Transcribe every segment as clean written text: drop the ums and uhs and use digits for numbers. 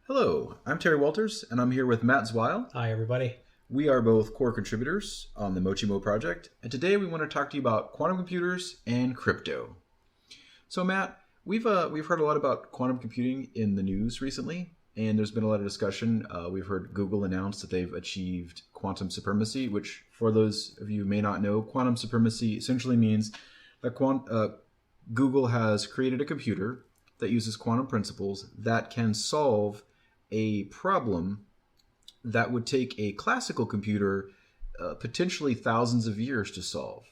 Hello, I'm Terry Walters, and I'm here with Matt Zweil. Hi, everybody. We are both core contributors on the Mochimo project, and today we want to talk to you about quantum computers and crypto. So, Matt, we've heard a lot about quantum computing in the news recently, and there's been a lot of discussion. We've heard Google announce that they've achieved quantum supremacy, which, for those of you who may not know, quantum supremacy essentially means that Google has created a computer that uses quantum principles that can solve a problem that would take a classical computer potentially thousands of years to solve.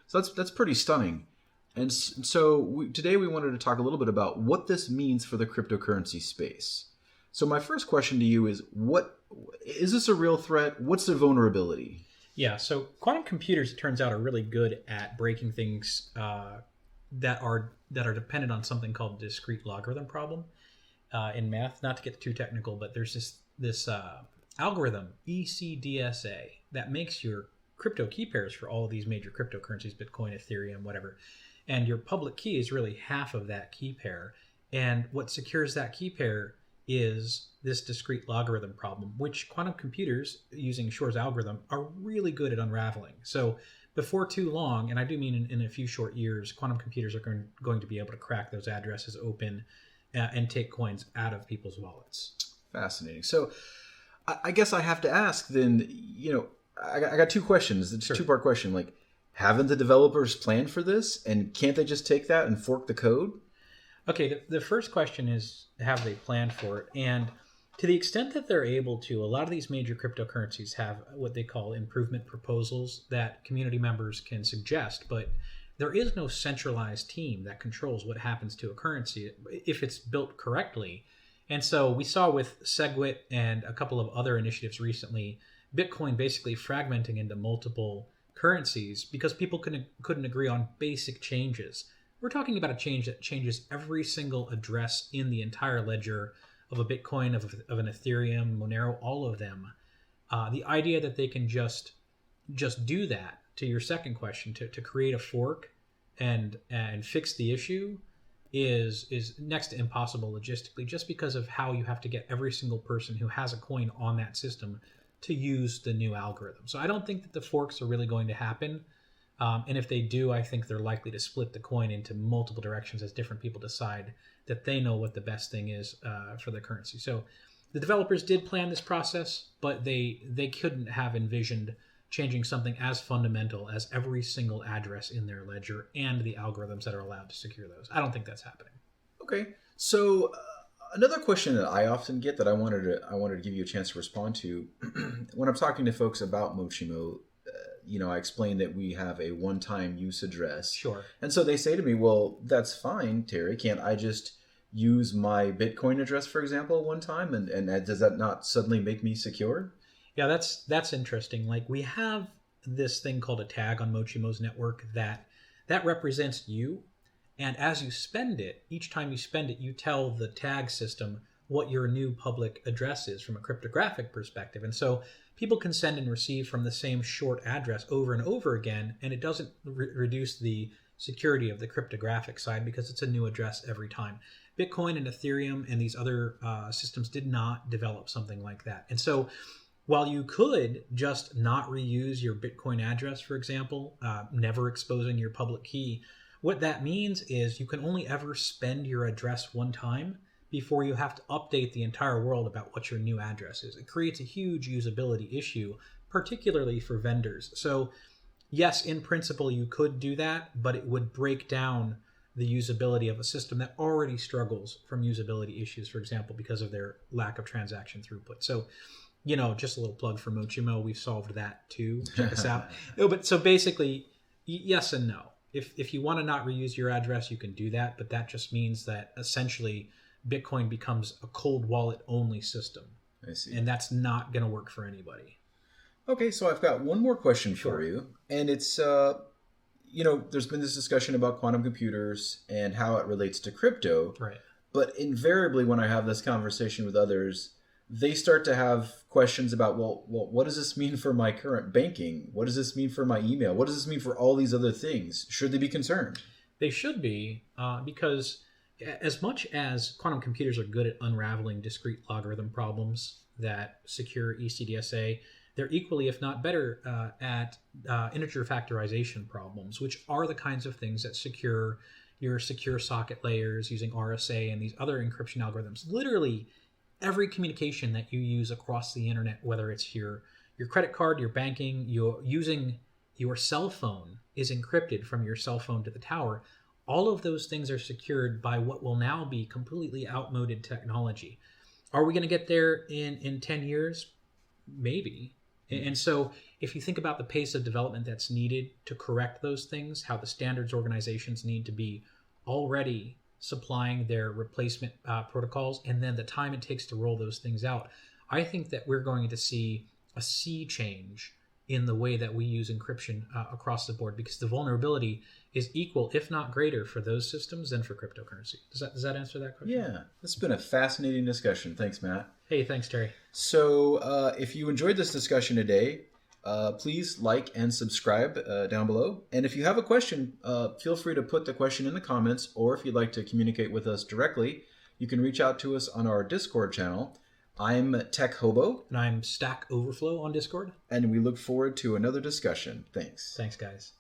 So that's pretty stunning. And so today we wanted to talk a little bit about what this means for the cryptocurrency space. So my first question to you is, what is this a real threat? What's the vulnerability? Yeah, so quantum computers, it turns out, are really good at breaking things that are dependent on something called the discrete logarithm problem in math. Not to get too technical, but there's this algorithm, ECDSA, that makes your crypto key pairs for all of these major cryptocurrencies, Bitcoin, Ethereum, whatever. And your public key is really half of that key pair. And what secures that key pair is this discrete logarithm problem, which quantum computers, using Shor's algorithm, are really good at unraveling. So before too long, and I do mean in a few short years, quantum computers are going to be able to crack those addresses open and take coins out of people's wallets. Fascinating. So I guess I have to ask then, I got two questions. It's a two-part question. Like, haven't the developers planned for this? And can't they just take that and fork the code? Okay, the first question is, have they planned for it? And to the extent that they're able to, a lot of these major cryptocurrencies have what they call improvement proposals that community members can suggest, but there is no centralized team that controls what happens to a currency if it's built correctly. And so we saw with SegWit and a couple of other initiatives recently, Bitcoin basically fragmenting into multiple currencies because people couldn't agree on basic changes. We're talking about a change that changes every single address in the entire ledger of a Bitcoin, of an Ethereum, Monero, all of them. The idea that they can just do that, to your second question, to create a fork and fix the issue is next to impossible logistically, just because of how you have to get every single person who has a coin on that system to use the new algorithm. So I don't think that the forks are really going to happen. And if they do, I think they're likely to split the coin into multiple directions as different people decide that they know what the best thing is for the currency. So the developers did plan this process, but they couldn't have envisioned changing something as fundamental as every single address in their ledger and the algorithms that are allowed to secure those. I don't think that's happening. Okay. So another question that I often get that I wanted to give you a chance to respond to when I'm talking to folks about Mochimo, I explain that we have a one-time use address. Sure. And so they say to me, well, that's fine, Terry. Can't I just use my Bitcoin address, for example, one time? And does that not suddenly make me secure? Yeah, that's interesting. Like, we have this thing called a tag on Mochimo's network that represents you. And as you spend it, each time you spend it, you tell the tag system what your new public address is from a cryptographic perspective. And so people can send and receive from the same short address over and over again, and it doesn't reduce the security of the cryptographic side because it's a new address every time. Bitcoin and Ethereum and these other systems did not develop something like that. And so while you could just not reuse your Bitcoin address, for example, never exposing your public key, what that means is you can only ever spend your address one time before you have to update the entire world about what your new address is. It creates a huge usability issue, particularly for vendors. So yes, in principle, you could do that, but it would break down the usability of a system that already struggles from usability issues, for example, because of their lack of transaction throughput. So, just a little plug for Mochimo. We've solved that too. Check us out. No, but so basically, yes and no. If you want to not reuse your address, you can do that, but that just means that essentially Bitcoin becomes a cold wallet only system. I see. And that's not going to work for anybody. Okay, so I've got one more question for you. And it's, there's been this discussion about quantum computers and how it relates to crypto. Right. But invariably when I have this conversation with others, they start to have questions about, well, what does this mean for my current banking? What does this mean for my email? What does this mean for all these other things? Should they be concerned? They should be, because as much as quantum computers are good at unraveling discrete logarithm problems that secure ECDSA, they're equally, if not better, at integer factorization problems, which are the kinds of things that secure your secure socket layers using RSA and these other encryption algorithms. Literally, every communication that you use across the internet, whether it's your credit card, your banking, you're using your cell phone is encrypted from your cell phone to the tower. All of those things are secured by what will now be completely outmoded technology. Are we going to get there in 10 years? Maybe. And so if you think about the pace of development that's needed to correct those things, how the standards organizations need to be already supplying their replacement protocols, and then the time it takes to roll those things out, I think that we're going to see a sea change in the way that we use encryption across the board, because the vulnerability is equal, if not greater, for those systems than for cryptocurrency. Does that answer that question? Yeah, this has been a fascinating discussion. Thanks, Matt. Hey, thanks, Terry. So if you enjoyed this discussion today, please like and subscribe down below. And if you have a question, feel free to put the question in the comments, or if you'd like to communicate with us directly, you can reach out to us on our Discord channel. I'm Tech Hobo. And I'm Stack Overflow on Discord. And we look forward to another discussion. Thanks. Thanks, guys.